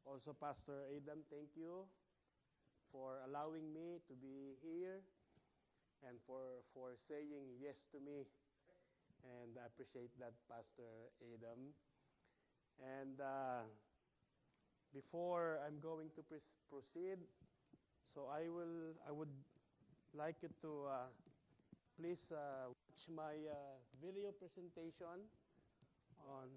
Also, Pastor Adam, thank you for allowing me to be here and for saying yes to me. And I appreciate that, Pastor Adam. And before I'm going to proceed, so I would like you to please watch my video presentation on.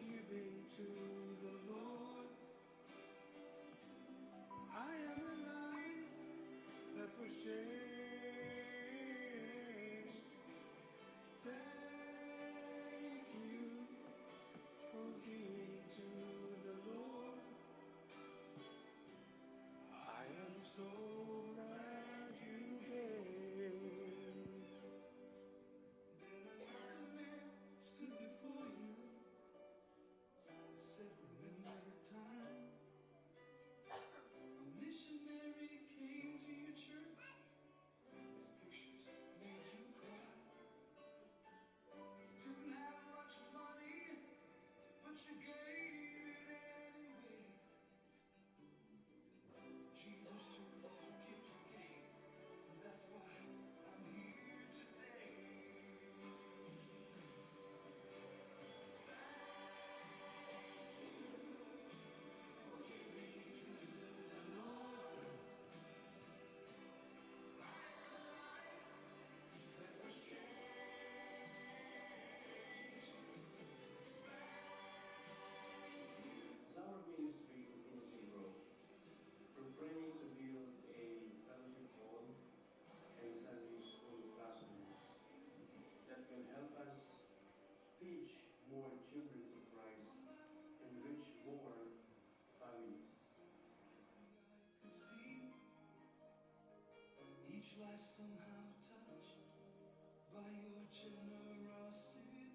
Giving to the Lord, I am a life that was changed. Thank you for giving to the Lord. I am so glad you gave. Then another man stood before you. Remember the time a missionary came to your church? His pictures made you cry. Didn't have much money, but you gave it anyway. Jesus took the gift you gave, and that's why I'm here today. Each life somehow touched by your generosity.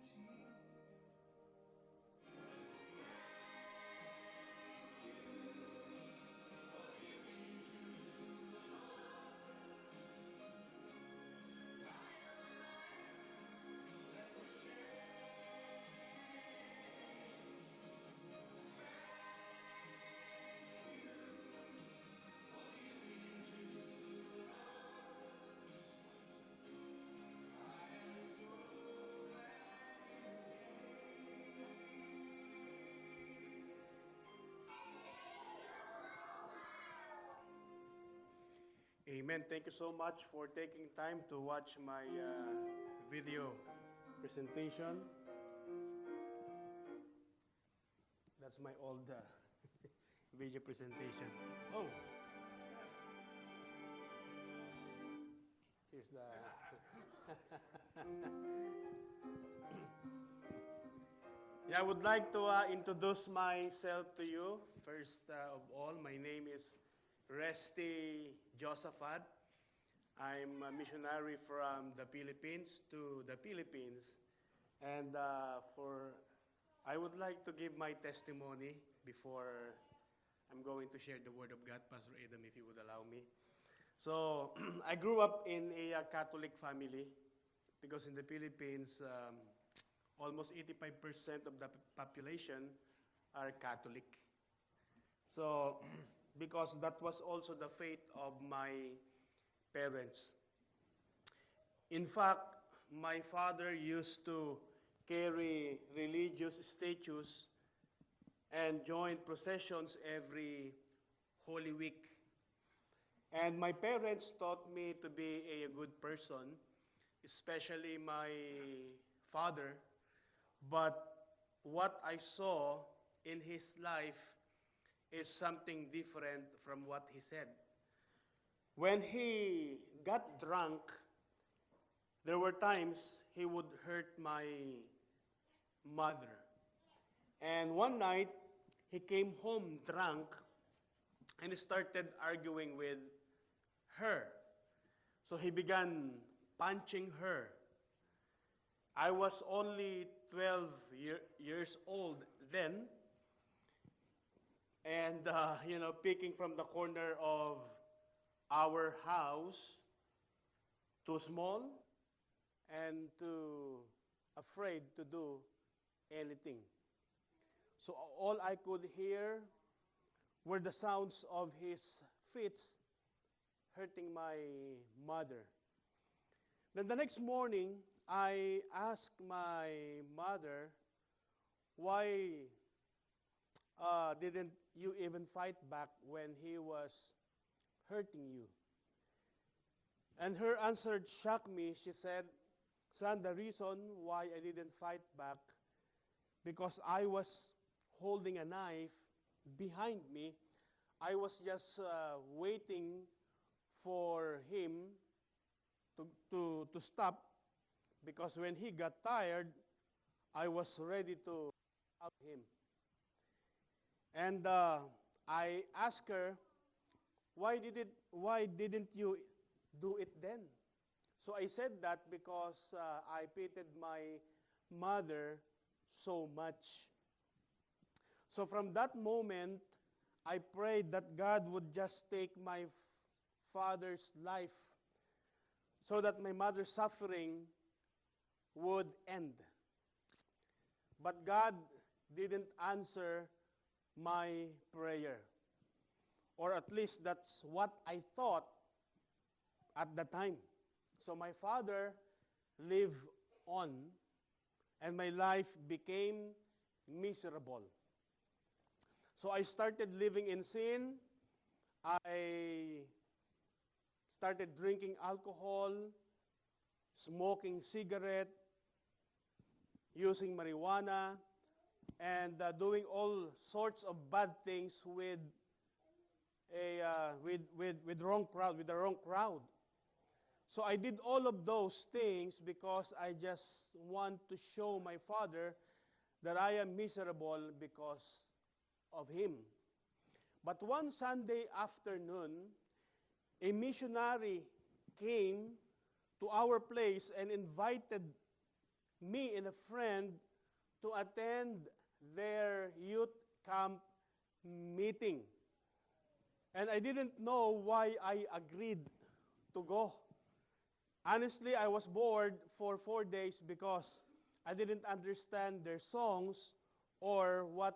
Amen. Thank you so much for taking time to watch my video presentation. That's my old video presentation. Oh, here's the. Yeah, I would like to introduce myself to you. First of all, my name is Resty Josaphat. I'm a missionary from the Philippines to the Philippines. And I would like to give my testimony before I'm going to share the Word of God, Pastor Adam, if you would allow me. So, I grew up in a Catholic family because in the Philippines, almost 85% of the population are Catholic. So, because that was also the fate of my parents. In fact, my father used to carry religious statues and join processions every Holy Week. And my parents taught me to be a good person, especially my father. But what I saw in his life is something different from what he said. When he got drunk, there were times he would hurt my mother. And one night, he came home drunk and he started arguing with her. So he began punching her. I was only 12 years old then, and peeking from the corner of our house, too small and too afraid to do anything. So all I could hear were the sounds of his fists hurting my mother. Then the next morning, I asked my mother, why didn't you even fight back when he was hurting you? And her answer shocked me. She said, son, the reason why I didn't fight back, because I was holding a knife behind me. I was just waiting for him to stop, because when he got tired, I was ready to out him. And I asked her, why didn't you do it then? So I said that because I pitied my mother so much. So from that moment, I prayed that God would just take my father's life so that my mother's suffering would end. But God didn't answer my prayer. Or at least that's what I thought at the time. So my father lived on, and my life became miserable. So I started living in sin. I started drinking alcohol, smoking cigarette, using marijuana, and doing all sorts of bad things with the wrong crowd. So I did all of those things because I just want to show my father that I am miserable because of him. But one Sunday afternoon, a missionary came to our place and invited me and a friend to attend their youth camp meeting. And I didn't know why I agreed to go. Honestly, I was bored for 4 days because I didn't understand their songs or what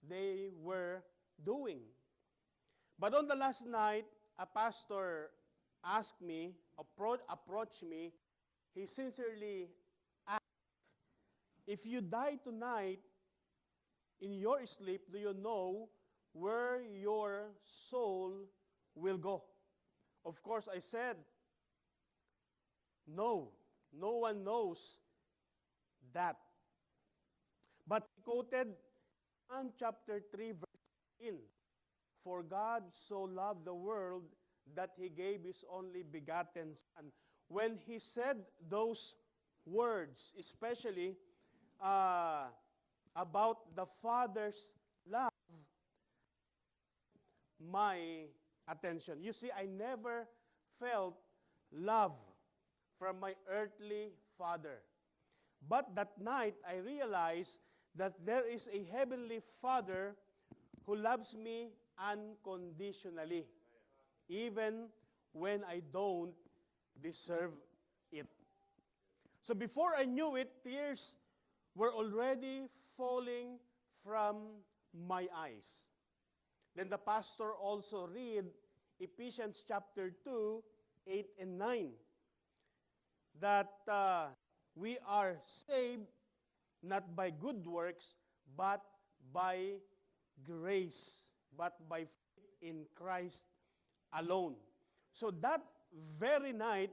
they were doing. But on the last night, a pastor asked me, approached me. He sincerely asked, if you die tonight in your sleep, do you know where your soul will go? Of course, I said, no one knows that. But he quoted John chapter 3, verse 15. For God so loved the world that he gave his only begotten Son. When he said those words, especially about the Father's love, my attention. You see, I never felt love from my earthly father. But that night, I realized that there is a heavenly Father who loves me unconditionally, even when I don't deserve it. So before I knew it, tears were already falling from my eyes. Then the pastor also read Ephesians chapter 2, 8 and 9. That we are saved not by good works, but by grace, but by faith in Christ alone. So that very night,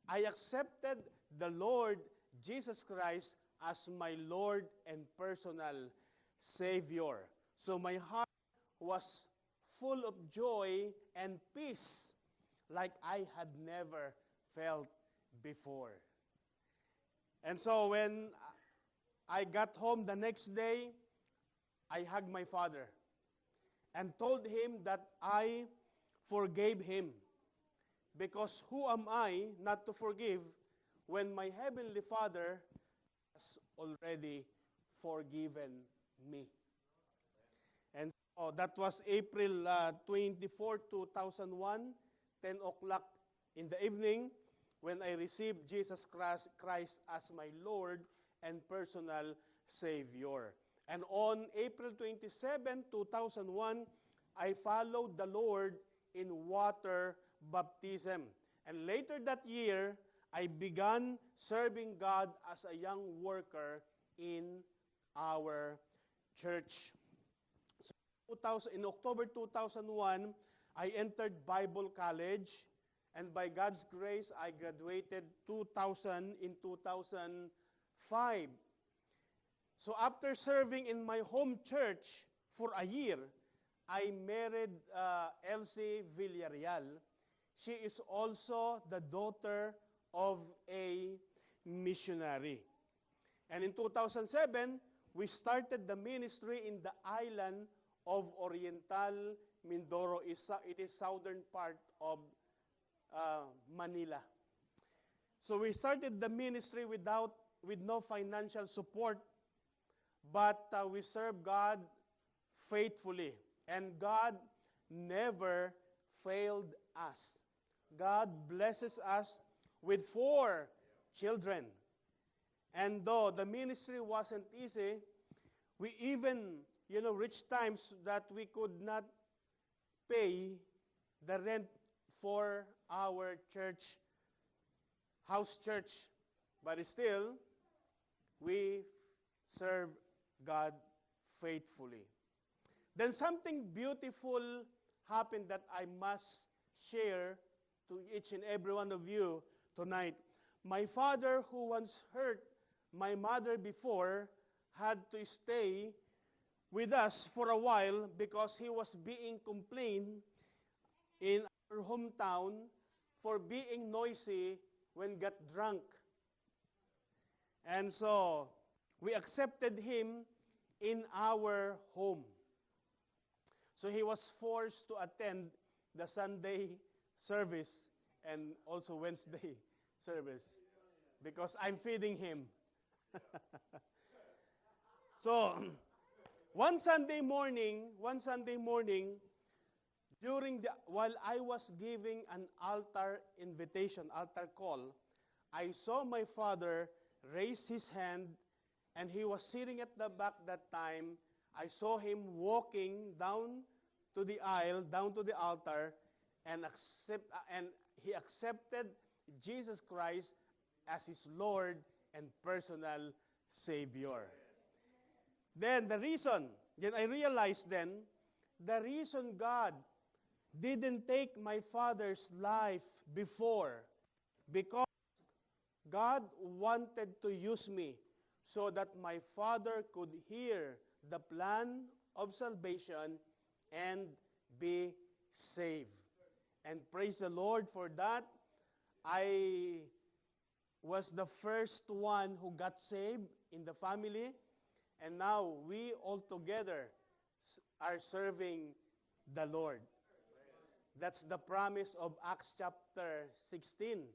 I accepted the Lord Jesus Christ as my Lord and personal Savior. So my heart was full of joy and peace like I had never felt before. And so when I got home the next day, I hugged my father and told him that I forgave him. Because who am I not to forgive when my Heavenly Father has already forgiven me? And so that was April 24, 2001, 10 o'clock in the evening, when I received Jesus Christ as my Lord and personal Savior. And on April 27, 2001, I followed the Lord in water baptism. And later that year, I began serving God as a young worker in our church. So in October 2001, I entered Bible college, and by God's grace, I graduated in 2005. So after serving in my home church for a year, I married Elsie Villarreal. She is also the daughter of a missionary. And in 2007, we started the ministry in the island of Oriental Mindoro. It is southern part of Manila. So we started the ministry with no financial support, but we serve God faithfully. And God never failed us. God blesses us with 4 children. And though the ministry wasn't easy, we even, reached times that we could not pay the rent for our church, house church. But still, we serve God faithfully. Then something beautiful happened that I must share to each and every one of you tonight. My father, who once hurt my mother before, had to stay with us for a while because he was being complained in our hometown for being noisy when got drunk. And so we accepted him in our home. So he was forced to attend the Sunday service and also Wednesday service because I'm feeding him. So one Sunday morning, while I was giving an altar call, I saw my father raise his hand, and he was sitting at the back that time. I saw him walking down to the aisle, down to the altar, and he accepted Jesus Christ as his Lord and personal Savior. Then I realized the reason God didn't take my father's life before, because God wanted to use me so that my father could hear the plan of salvation and be saved. And praise the Lord for that. I was the first one who got saved in the family, and now we all together are serving the Lord. That's the promise of Acts chapter 16.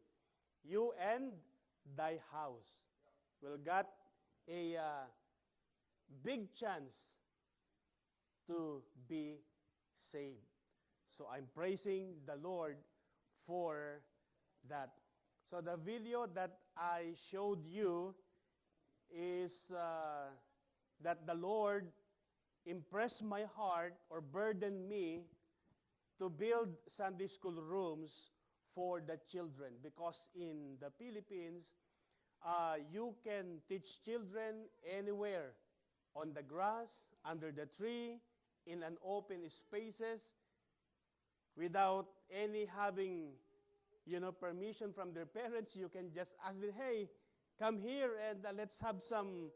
You and thy house will get a big chance to be saved. So I'm praising the Lord for that. So the video that I showed you is that the Lord impressed my heart or burdened me to build Sunday school rooms for the children, because in the Philippines, you can teach children anywhere, on the grass, under the tree, in an open spaces, without any having, permission from their parents. You can just ask them, hey, come here and let's have some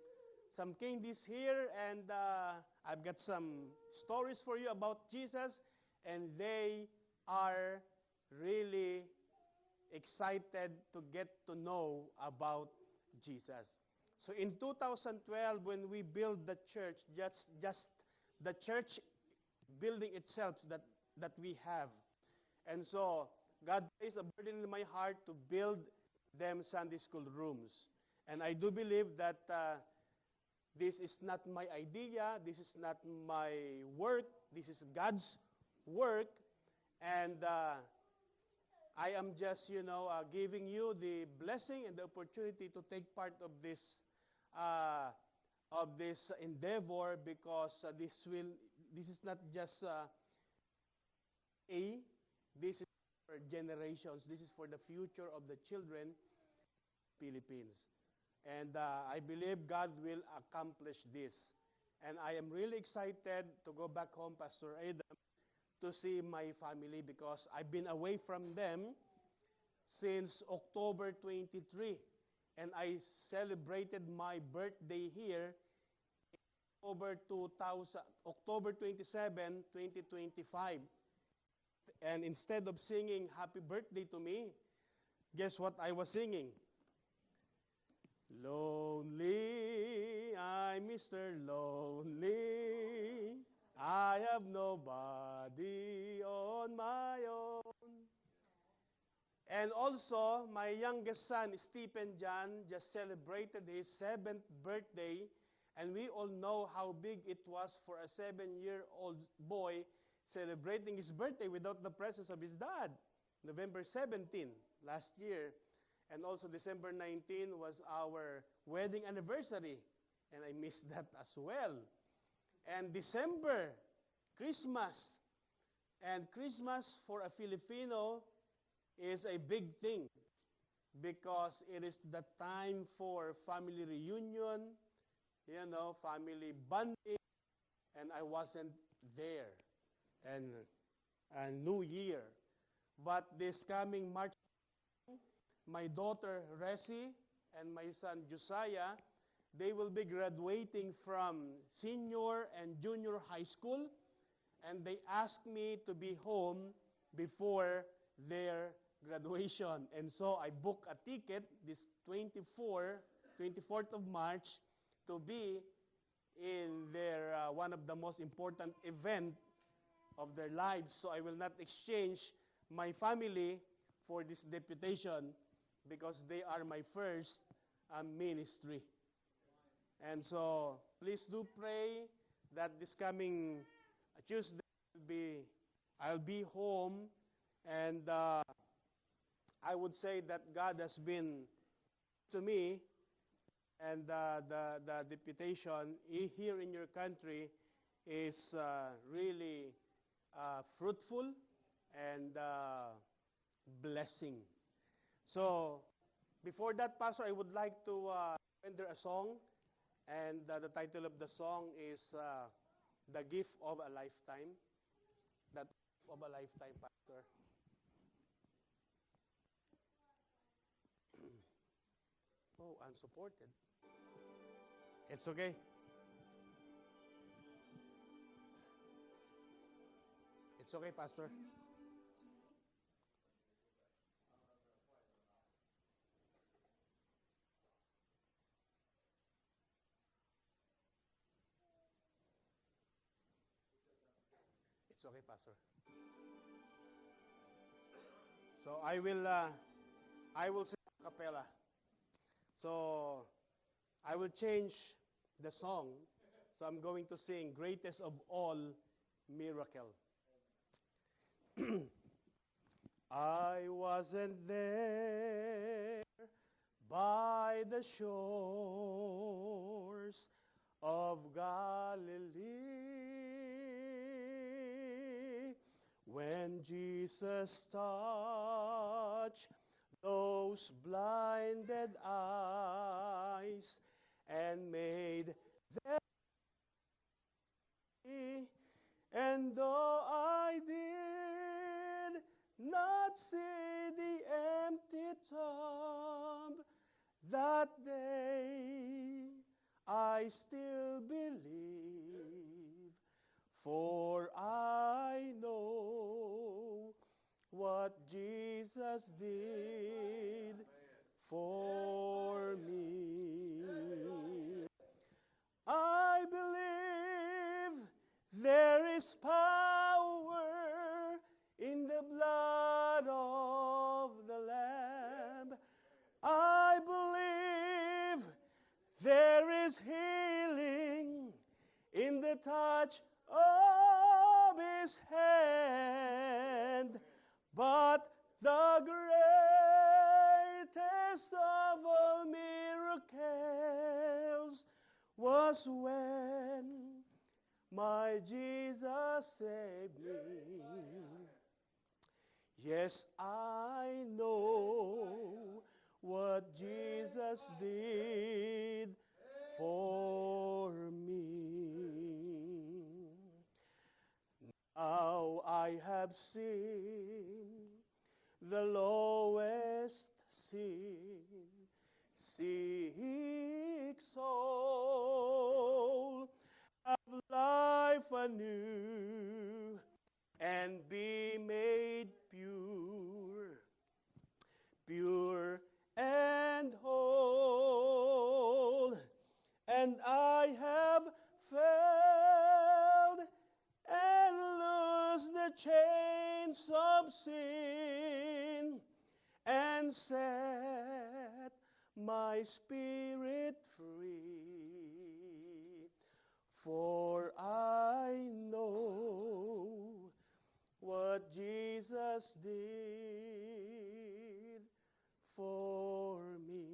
candies here, and I've got some stories for you about Jesus, and they are really excited to get to know about Jesus. So in 2012, when we built the church, just the church building itself that we have. And so God placed a burden in my heart to build them Sunday school rooms. And I do believe that this is not my idea, this is not my work, this is God's work. And I am just, giving you the blessing and the opportunity to take part of this endeavor, because this is not just this is for generations. This is for the future of the children in the Philippines. And I believe God will accomplish this. And I am really excited to go back home, Pastor Adam, to see my family, because I've been away from them since October 23. And I celebrated my birthday here October 27, 2025. And instead of singing happy birthday to me, guess what I was singing? Lonely, I'm Mr. Lonely. I have nobody on my own. And also, my youngest son, Stephen John, just celebrated his 7th birthday. And we all know how big it was for a 7-year-old boy celebrating his birthday without the presence of his dad. November 17, last year. And also December 19 was our wedding anniversary. And I missed that as well. And December, Christmas. And Christmas for a Filipino is a big thing, because it is the time for family reunion, family bonding, and I wasn't there. And New Year. But this coming March, my daughter Resi and my son Josiah, they will be graduating from senior and junior high school, and they asked me to be home before their graduation. And so I booked a ticket this 24th of March to be in their one of the most important event of their lives. So I will not exchange my family for this deputation, because they are my first ministry. And so please do pray that this coming Tuesday I'll be home, and I would say that God has been to me, and the deputation here in your country is really fruitful and blessing. So before that, Pastor, I would like to render a song, and the title of the song is The Gift of a Lifetime. That gift of a lifetime, Pastor. Oh, unsupported. It's okay. It's okay, Pastor. It's okay, Pastor. So I will sing a cappella. So I will change the song. So I'm going to sing Greatest of All Miracle. I wasn't there by the shores of Galilee, when Jesus touched those blinded eyes and made them see. And though I did not see the empty tomb that day, I still believe, for I know what Jesus did for me. I believe there is power in the blood of the Lamb. I believe there is healing in the touch of His hand. But the greatest of all miracles was when my Jesus saved me. Yes, I know what Jesus did for me. Now I have seen the lowest sick soul have life anew and be made pure and whole. And I have felt and loosed the chains of sin and set my spirit free. For I know what Jesus did for me.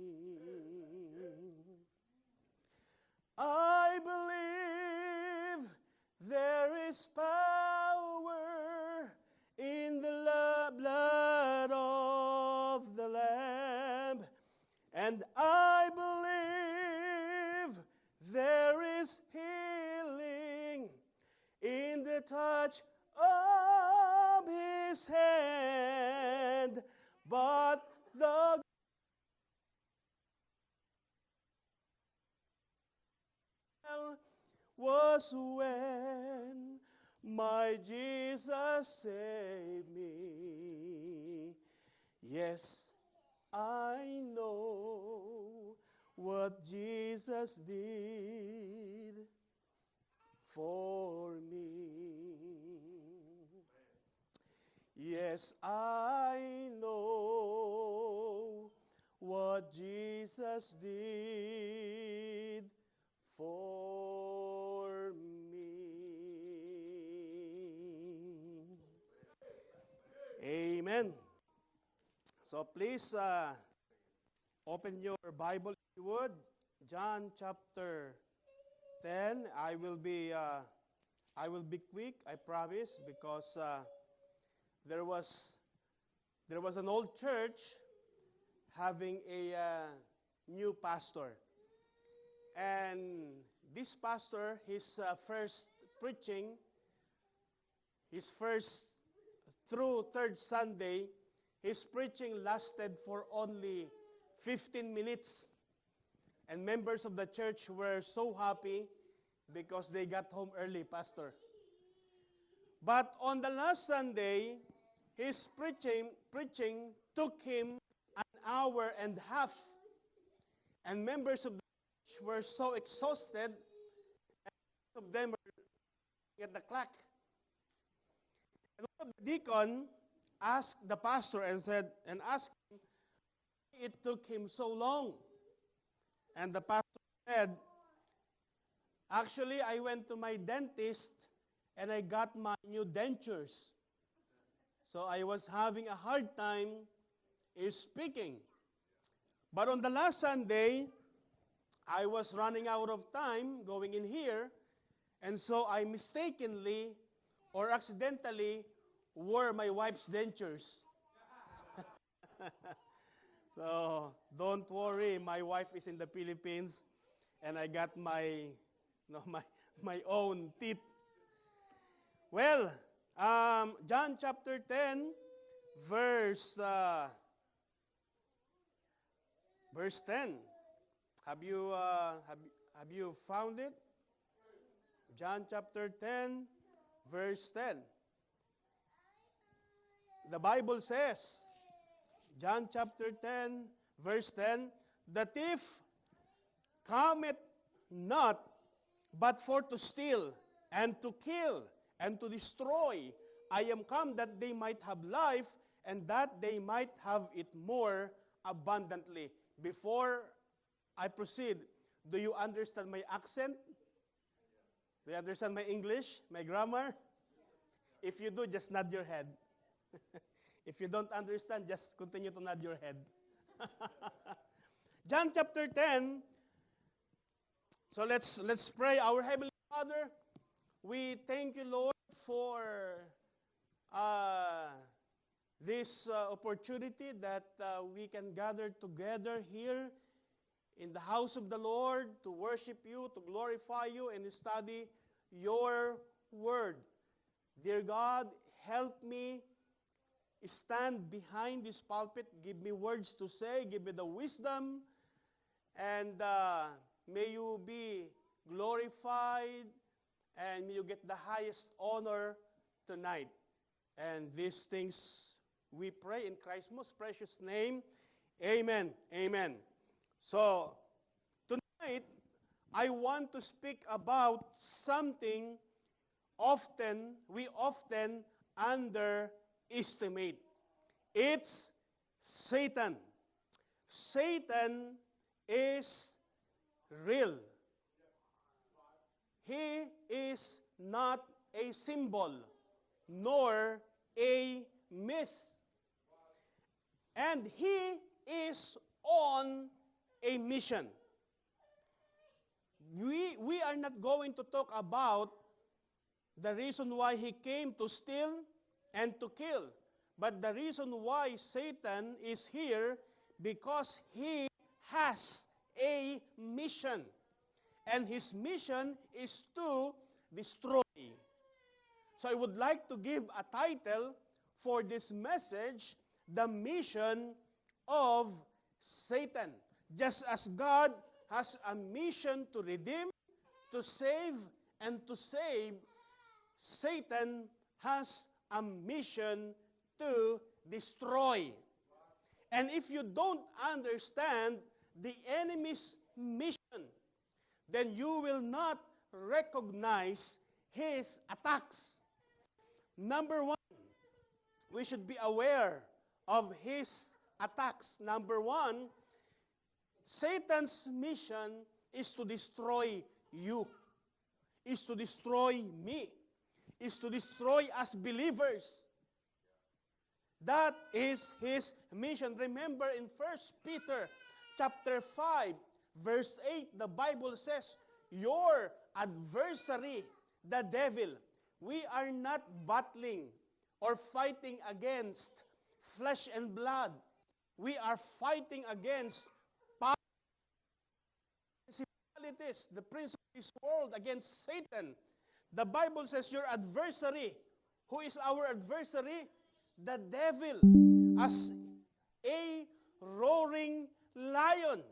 I believe there is power in the blood of the Lamb, and I believe there is healing in the touch of His hand. But the was when my Jesus saved me. Yes, I know what Jesus did for me. Yes, I know what Jesus did for me. Amen. So please open your Bible if you would. John chapter 10. I will be quick, I promise, because there was an old church having a new pastor. And this pastor, his first preaching, his first through third Sunday, his preaching lasted for only 15 minutes. And members of the church were so happy because they got home early, pastor. But on the last Sunday, his preaching took him an hour and a half. And members of the church were so exhausted, and most of them were looking at the clock. And one of the deacon asked the pastor and asked him why it took him so long. And the pastor said, actually, I went to my dentist and I got my new dentures. So I was having a hard time speaking. But on the last Sunday, I was running out of time going in here, and so I mistakenly or accidentally wore my wife's dentures. So don't worry, my wife is in the Philippines, and I got my own teeth. Well, John chapter 10, verse 10. Have you found it? John chapter 10, verse 10. The Bible says, John chapter 10, verse 10, the thief cometh not but for to steal and to kill and to destroy. I am come that they might have life and that they might have it more abundantly. Before I proceed, do you understand my accent? Do you understand my English, my grammar? If you do, just nod your head. If you don't understand, just continue to nod your head. John chapter 10. So let's pray. Our Heavenly Father, we thank you, Lord, for this opportunity that we can gather together here in the house of the Lord to worship you, to glorify you, and to study your word. Dear God, help me stand behind this pulpit. Give me words to say. Give me the wisdom. And may you be glorified. And may you get the highest honor tonight. And these things we pray in Christ's most precious name. Amen. Amen. So, tonight, I want to speak about something we often underestimate. It's Satan. Satan is real. He is not a symbol, nor a myth. And he is on a mission. We are not going to talk about the reason why he came to steal and to kill. But the reason why Satan is here, because he has a mission. And his mission is to destroy. So I would like to give a title for this message, The Mission of Satan. Just as God has a mission to redeem, to save, and to save, Satan has a mission to destroy. And if you don't understand the enemy's mission, then you will not recognize his attacks. Number one, we should be aware of his attacks. Number one, Satan's mission is to destroy you, is to destroy me, is to destroy us believers. That is his mission. Remember in 1 Peter chapter 5, verse 8, the Bible says, your adversary, the devil, we are not battling or fighting against flesh and blood. We are fighting against principalities, the prince of this world, against Satan. The Bible says your adversary. Who is our adversary? The devil, as a roaring lion.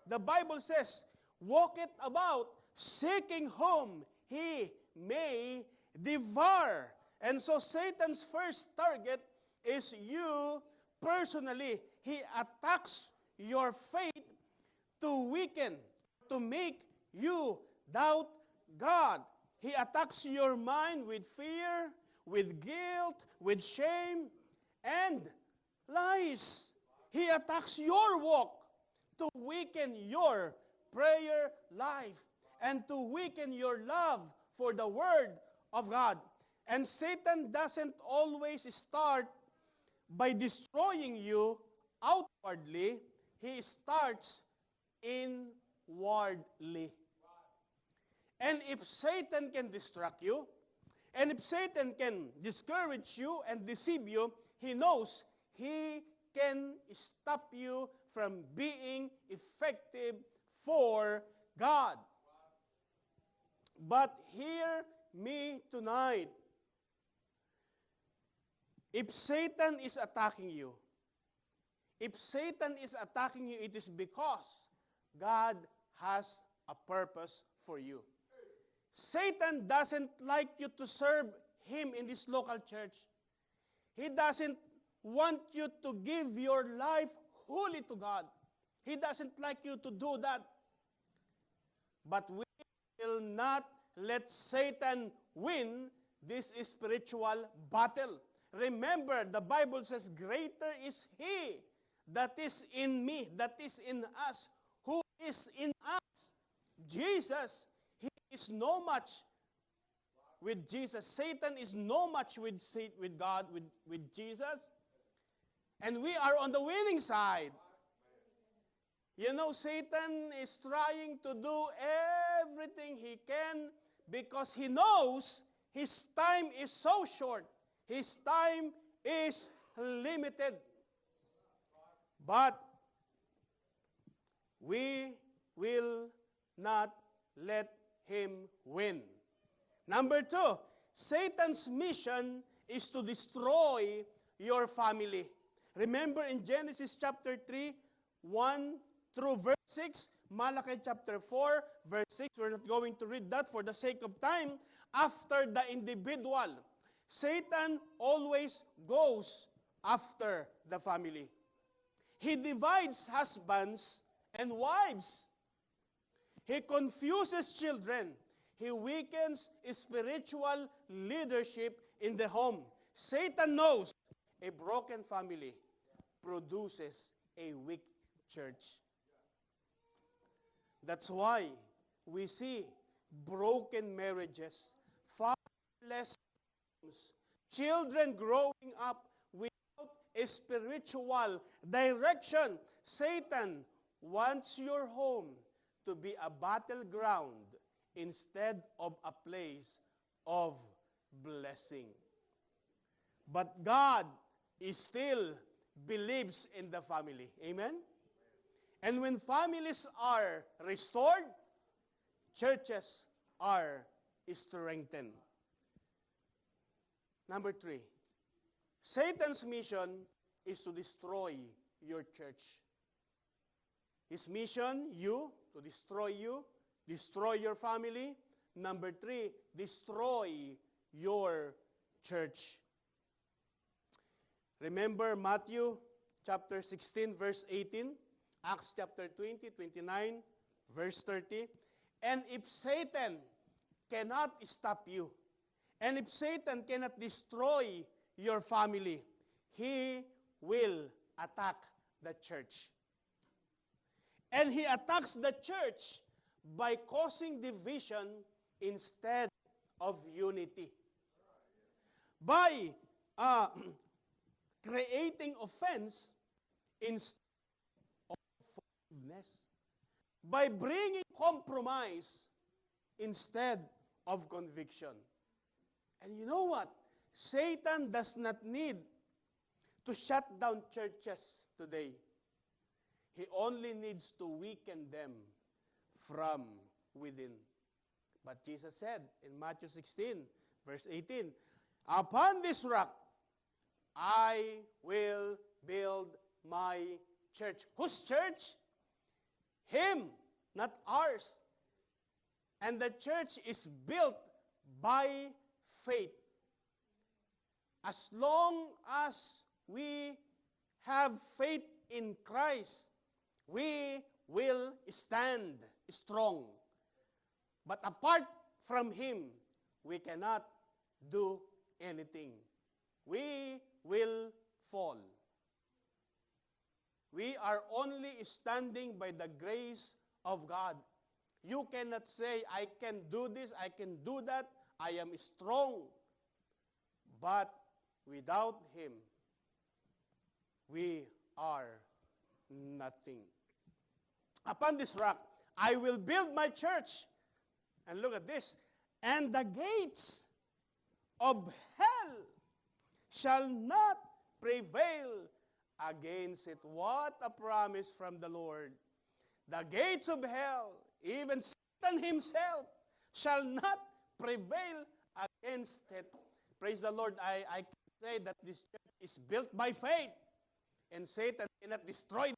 The Bible says, walketh about, seeking whom he may devour. And so Satan's first target is you personally. He attacks your faith to weaken, to make you doubt God. He attacks your mind with fear, with guilt, with shame, and lies. He attacks your walk to weaken your prayer life and to weaken your love for the Word of God. And Satan doesn't always start by destroying you outwardly. He starts inwardly. inwardly. And if Satan can distract you, and if Satan can discourage you and deceive you, he knows he can stop you from being effective for God. But hear me tonight. If Satan is attacking you, it is because God has a purpose for you. Satan doesn't like you to serve him in this local church. He doesn't want you to give your life wholly to God. He doesn't like you to do that. But we will not let Satan win this spiritual battle. Remember, the Bible says, greater is He that is in me, that is in us. Who is in us? Jesus. He is no match with Jesus. Satan is no match with God, with Jesus. And we are on the winning side. You know, Satan is trying to do everything he can because he knows his time is so short. His time is limited. But we will not let him win. Number 2, Satan's mission is to destroy your family. Remember in Genesis chapter 3, 1 through verse 6, Malachi chapter 4, verse 6, we're not going to read that for the sake of time. After the individual, Satan always goes after the family. He divides husbands and wives. He confuses children. He weakens spiritual leadership in the home. Satan knows a broken family produces a weak church. That's why we see broken marriages, fatherless homes, children growing up without a spiritual direction. Satan wants your home to be a battleground instead of a place of blessing. But God still believes in the family. Amen? And when families are restored, churches are strengthened. Number 3, Satan's mission is to destroy your church. His mission, to destroy you, destroy your family. Number 3, destroy your church. Remember Matthew chapter 16, verse 18, Acts chapter 20, 29, verse 30. And if Satan cannot stop you, and if Satan cannot destroy your family, he will attack the church. And he attacks the church by causing division instead of unity. By creating offense instead of forgiveness. By bringing compromise instead of conviction. And you know what? Satan does not need to shut down churches today. He only needs to weaken them from within. But Jesus said in Matthew 16, verse 18, upon this rock, I will build my church. Whose church? Him, not ours. And the church is built by faith. As long as we have faith in Christ, we will stand strong. But apart from Him, we cannot do anything. We will fall. We are only standing by the grace of God. You cannot say, I can do this, I can do that, I am strong. But without Him, we are nothing. Upon this rock, I will build my church. And look at this. And the gates of hell shall not prevail against it. What a promise from the Lord. The gates of hell, even Satan himself, shall not prevail against it. Praise the Lord. I can say that this church is built by faith, and Satan cannot destroy it.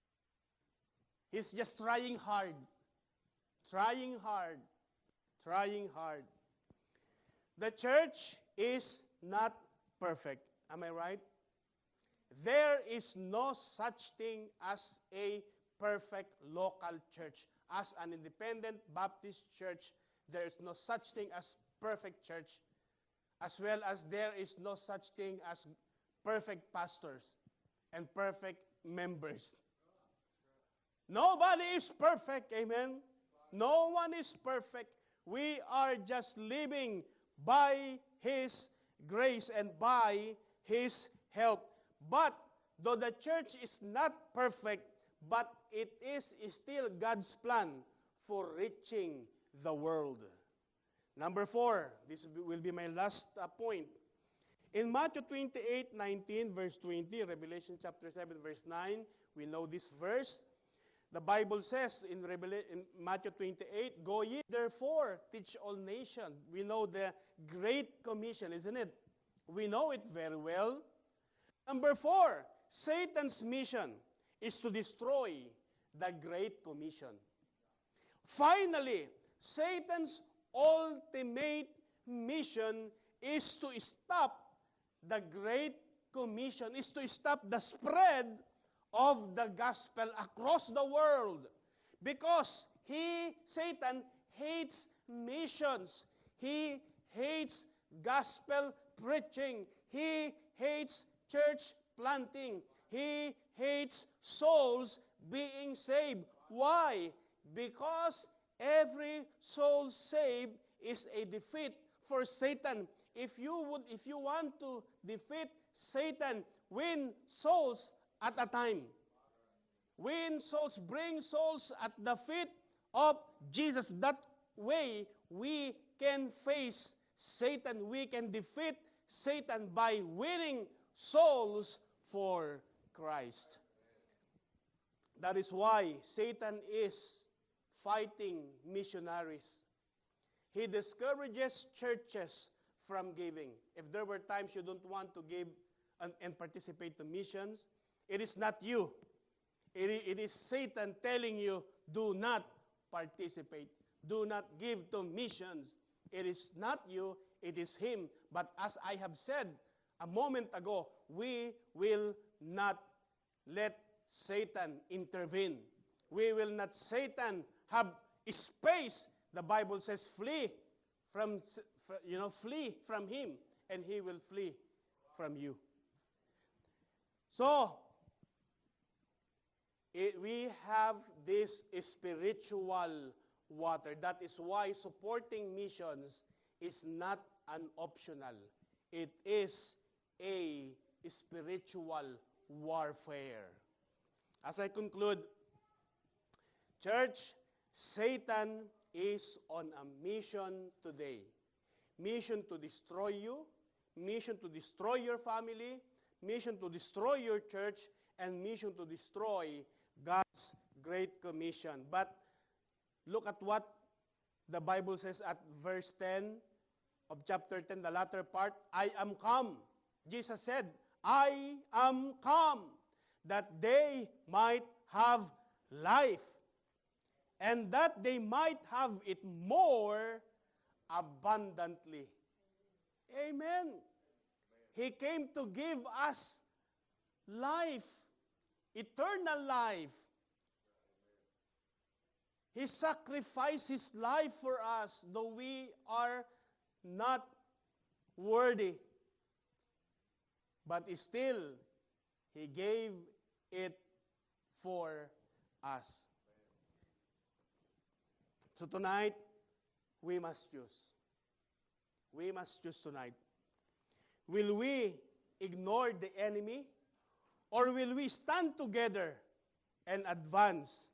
He's just trying hard. Trying hard. Trying hard. The church is not perfect. Am I right? There is no such thing as a perfect local church. As an independent Baptist church, there is no such thing as perfect church, as well as there is no such thing as perfect pastors and perfect members. Nobody is perfect, amen? No one is perfect. We are just living by His grace and by His help. But, though the church is not perfect, but it is still God's plan for reaching the world. Number 4, this will be my last point. In Matthew 28:19, verse 20, Revelation chapter 7, verse 9, we know this verse. The Bible says in Matthew 28, go ye therefore, teach all nations. We know the Great Commission, isn't it? We know it very well. Number 4, Satan's mission is to destroy the Great Commission. Finally, Satan's ultimate mission is to stop the Great Commission, is to stop the spread of the gospel across the world. Because Satan, hates missions. He hates gospel preaching. He hates church planting. He hates souls being saved. Why? Because every soul saved is a defeat for Satan. If you want to defeat Satan, win souls at a time. Win souls, bring souls at the feet of Jesus. That way, we can face Satan. We can defeat Satan by winning souls for Christ. That is why Satan is fighting missionaries. He discourages churches from giving. If there were times you don't want to give and participate in missions, it is not you. It is Satan telling you, do not participate. Do not give to missions. It is not you, it is him. But as I have said a moment ago, we will not let Satan intervene. We will not Satan have space. The Bible says flee from him, and he will flee from you. So, we have this spiritual water. That is why supporting missions is not an optional. It is a spiritual warfare. As I conclude, church, Satan is on a mission today. Mission to destroy you, mission to destroy your family, mission to destroy your church, and mission to destroy God's Great Commission. But look at what the Bible says at verse 10 of chapter 10, the latter part. I am come. Jesus said, I am come, that they might have life, and that they might have it more abundantly. Amen. He came to give us life, eternal life. He sacrificed His life for us, though we are not worthy. But still, He gave it for us. So tonight, we must choose. We must choose tonight. Will we ignore the enemy, or will we stand together and advance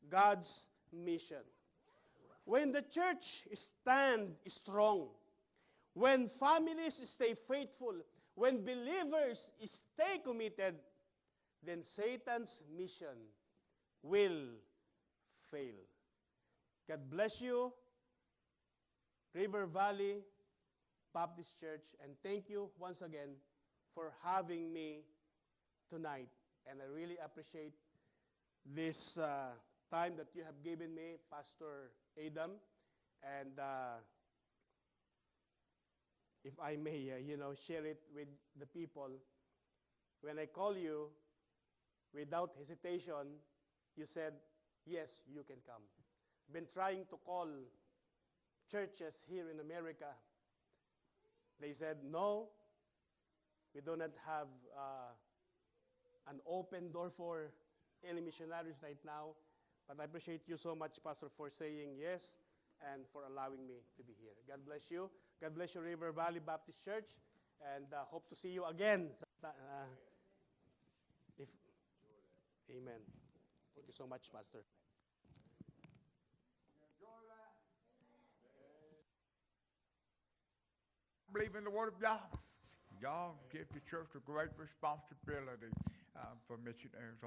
God's mission? When the church stand strong, when families stay faithful, when believers stay committed, then Satan's mission will fail. God bless you, River Valley Baptist Church, and thank you once again for having me tonight. And I really appreciate this time that you have given me, Pastor Adam. And if I may, share it with the people. When I call you, without hesitation, you said, yes, you can come. Been trying to call churches here in America. They said, no, we do not have an open door for any missionaries right now. But I appreciate you so much, Pastor, for saying yes and for allowing me to be here. God bless you. God bless you, River Valley Baptist Church. And hope to see you again. Amen. Thank you so much, Pastor. Believe in the Word of God. God give the church a great responsibility for missionaries.